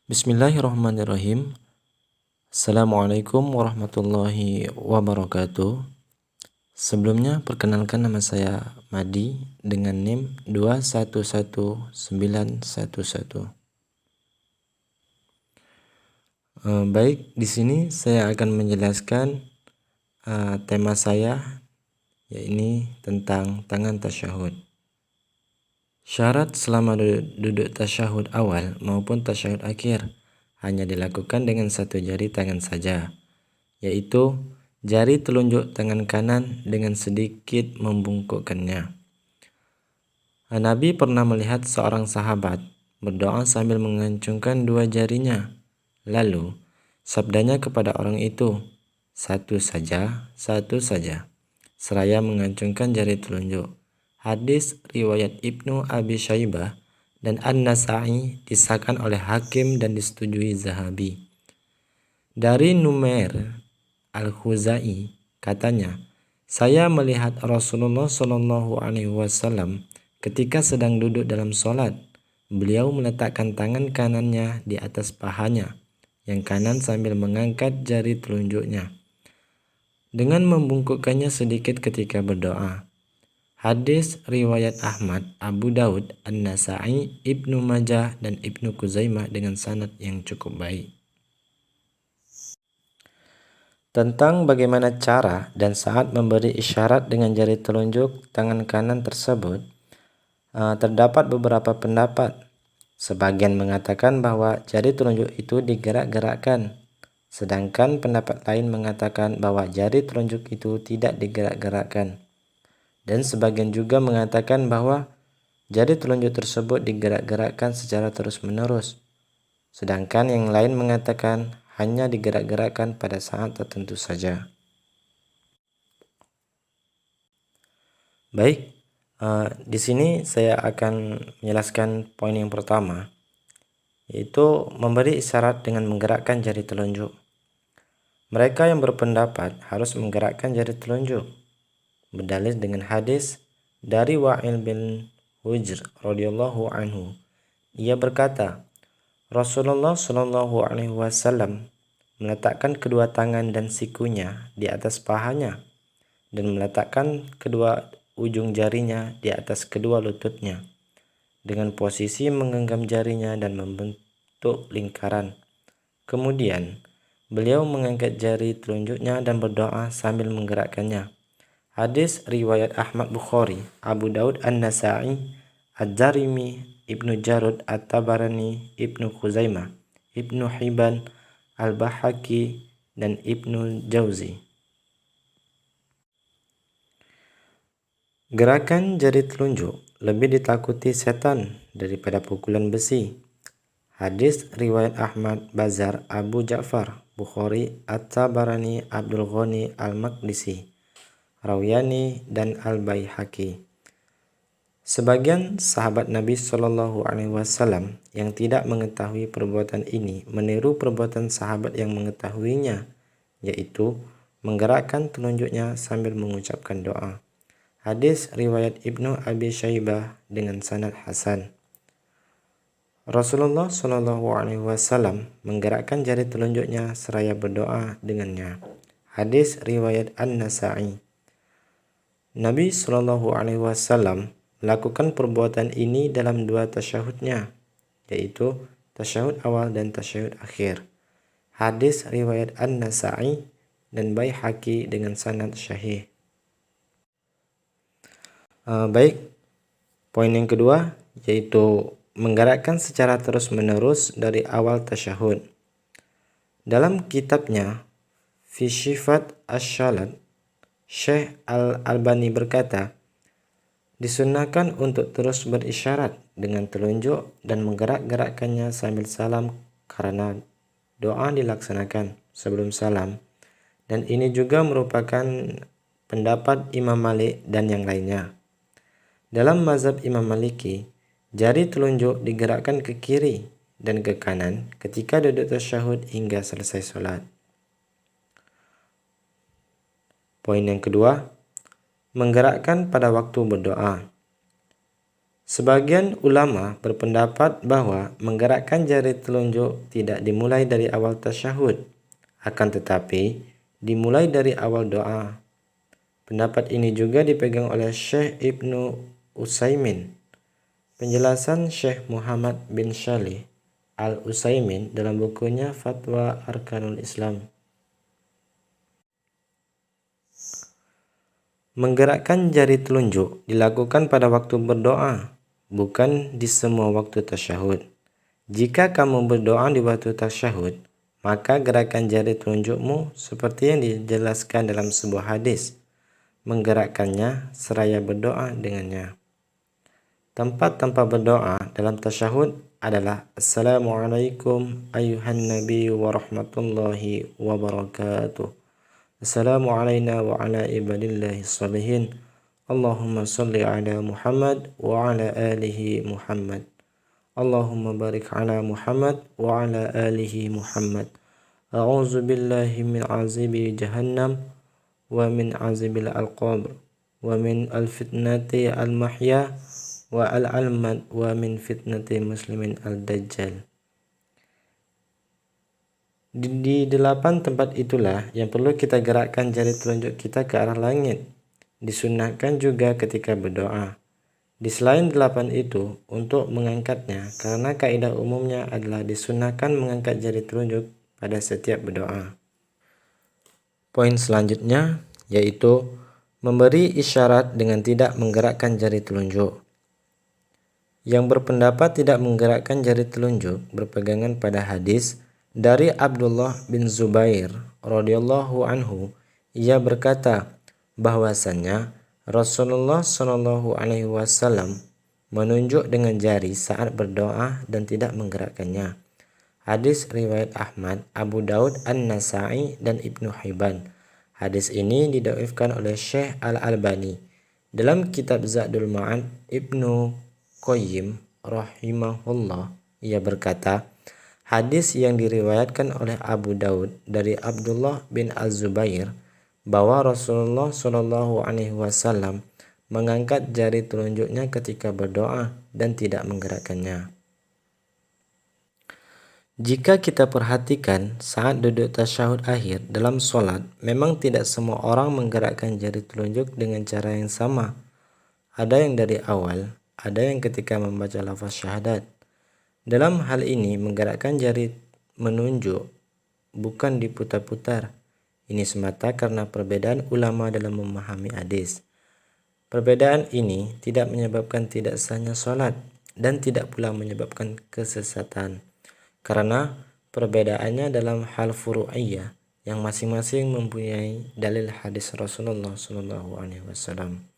Bismillahirrahmanirrahim. Assalamualaikum warahmatullahi wabarakatuh. Sebelumnya perkenalkan nama saya Madi dengan NIM 211911. Baik, di sini saya akan menjelaskan tema saya, yaitu tentang tangan tasyahud. Syarat selama duduk tasyahud awal maupun tasyahud akhir hanya dilakukan dengan satu jari tangan saja, yaitu jari telunjuk tangan kanan dengan sedikit membungkukkannya. Nabi pernah melihat seorang sahabat berdoa sambil mengacungkan dua jarinya. Lalu sabdanya kepada orang itu, satu saja, seraya mengacungkan jari telunjuk. Hadis riwayat Ibnu Abi Syaibah dan An-Nasa'i disahkan oleh Hakim dan disetujui Zahabi. Dari Numair Al-Khuzai katanya, saya melihat Rasulullah Shallallahu Alaihi Wasallam ketika sedang duduk dalam sholat. Beliau meletakkan tangan kanannya di atas pahanya, yang kanan sambil mengangkat jari telunjuknya dengan membungkukkannya sedikit ketika berdoa. Hadis riwayat Ahmad, Abu Daud, An-Nasa'i, Ibnu Majah, dan Ibnu Khuzaimah dengan sanad yang cukup baik. Tentang bagaimana cara dan saat memberi isyarat dengan jari telunjuk tangan kanan tersebut, terdapat beberapa pendapat. Sebagian mengatakan bahwa jari telunjuk itu digerak-gerakkan, sedangkan pendapat lain mengatakan bahwa jari telunjuk itu tidak digerak-gerakkan. Dan sebagian juga mengatakan bahwa jari telunjuk tersebut digerak-gerakkan secara terus-menerus, sedangkan yang lain mengatakan hanya digerak-gerakkan pada saat tertentu saja. Baik, di sini saya akan menjelaskan poin yang pertama, yaitu memberi isyarat dengan menggerakkan jari telunjuk. Mereka yang berpendapat harus menggerakkan jari telunjuk berdalil dengan hadis dari Wa'il bin Hujr radhiyallahu anhu. Ia berkata, Rasulullah Shallallahu Alaihi Wasallam meletakkan kedua tangan dan sikunya di atas pahanya dan meletakkan kedua ujung jarinya di atas kedua lututnya dengan posisi menggenggam jarinya dan membentuk lingkaran. Kemudian beliau mengangkat jari telunjuknya dan berdoa sambil menggerakkannya. Hadis riwayat Ahmad Bukhari, Abu Daud, An-Nasa'i, Ad-Darimi, Ibnu Jarud, At-Tabarani, Ibnu Khuzaimah, Ibnu Hibban, Al-Bahaki, dan Ibnu Jauzi. Gerakan jari telunjuk lebih ditakuti setan daripada pukulan besi. Hadis riwayat Ahmad, Bazar, Abu Ja'far, Bukhari, At-Tabarani, Abdul Ghani Al-Maqdisi, Rawyani, dan Al-Baihaqi. Sebagian sahabat Nabi Shallallahu Alaihi Wasallam yang tidak mengetahui perbuatan ini meniru perbuatan sahabat yang mengetahuinya, yaitu menggerakkan telunjuknya sambil mengucapkan doa. Hadis riwayat Ibnu Abi Syaibah dengan sanad hasan. Rasulullah Shallallahu Alaihi Wasallam menggerakkan jari telunjuknya seraya berdoa dengannya. Hadis riwayat An-Nasa'i. Nabi Shallallahu Alaihi Wasallam melakukan perbuatan ini dalam dua tasyahudnya, yaitu tasyahud awal dan tasyahud akhir. Hadis riwayat An-Nasa'i dan Baihaqi dengan sanad syahih. Baik, poin yang kedua yaitu menggerakkan secara terus-menerus dari awal tasyahud. Dalam kitabnya Fi Shifat Asy-Syalat, Syekh Al-Albani berkata, disunnahkan untuk terus berisyarat dengan telunjuk dan menggerak-gerakkannya sambil salam karena doa dilaksanakan sebelum salam, dan ini juga merupakan pendapat Imam Malik dan yang lainnya. Dalam mazhab Imam Maliki, jari telunjuk digerakkan ke kiri dan ke kanan ketika duduk tasyahud hingga selesai sholat. Poin yang kedua, menggerakkan pada waktu berdoa. Sebagian ulama berpendapat bahwa menggerakkan jari telunjuk tidak dimulai dari awal tasyahud, akan tetapi dimulai dari awal doa. Pendapat ini juga dipegang oleh Syekh Ibnu Utsaimin. Penjelasan Syekh Muhammad bin Shalih Al-Utsaimin dalam bukunya Fatwa Arkanul Islam. Menggerakkan jari telunjuk dilakukan pada waktu berdoa, bukan di semua waktu tasyahud. Jika kamu berdoa di waktu tasyahud, maka gerakan jari telunjukmu seperti yang dijelaskan dalam sebuah hadis. Menggerakkannya seraya berdoa dengannya. Tempat-tempat berdoa dalam tasyahud adalah Assalamualaikum ayuhan nabi wa rahmatullahi wa barakatuh. Assalamu alayna wa ala ibadillahi salihin. Allahumma salli ala Muhammad wa ala alihi Muhammad. Allahumma barik ala Muhammad wa ala alihi Muhammad. A'udzu billahi min azabi jahannam wa min azabil al-qabr wa min al-fitnati al-mahya wa al-almat wa min fitnati muslimin al-dajjal. Di 8 tempat itulah yang perlu kita gerakkan jari telunjuk kita ke arah langit. Disunnahkan juga ketika berdoa. Di selain 8 itu, untuk mengangkatnya, karena kaidah umumnya adalah disunnahkan mengangkat jari telunjuk pada setiap berdoa. Poin selanjutnya yaitu memberi isyarat dengan tidak menggerakkan jari telunjuk. Yang berpendapat tidak menggerakkan jari telunjuk berpegangan pada hadis dari Abdullah bin Zubair radhiyallahu anhu. Ia berkata bahwasannya Rasulullah Shallallahu alaihi wasallam menunjuk dengan jari saat berdoa dan tidak menggerakkannya. Hadis riwayat Ahmad, Abu Daud, An-Nasa'i dan Ibnu Hibban. Hadis ini didhaifkan oleh Syekh Al-Albani. Dalam kitab Zadul Ma'ad, Ibnu Qayyim rahimahullah, ia berkata, hadis yang diriwayatkan oleh Abu Daud dari Abdullah bin Az-Zubair bahwa Rasulullah Shallallahu alaihi wasallam mengangkat jari telunjuknya ketika berdoa dan tidak menggerakkannya. Jika kita perhatikan saat duduk tasyahud akhir dalam sholat, memang tidak semua orang menggerakkan jari telunjuk dengan cara yang sama. Ada yang dari awal, ada yang ketika membaca lafaz syahadat. Dalam hal ini menggerakkan jari menunjuk bukan diputar-putar. Ini semata karena perbedaan ulama dalam memahami hadis. Perbedaan ini tidak menyebabkan tidak sahnya sholat dan tidak pula menyebabkan kesesatan. Karena perbedaannya dalam hal furu'iyah yang masing-masing mempunyai dalil hadis Rasulullah SAW.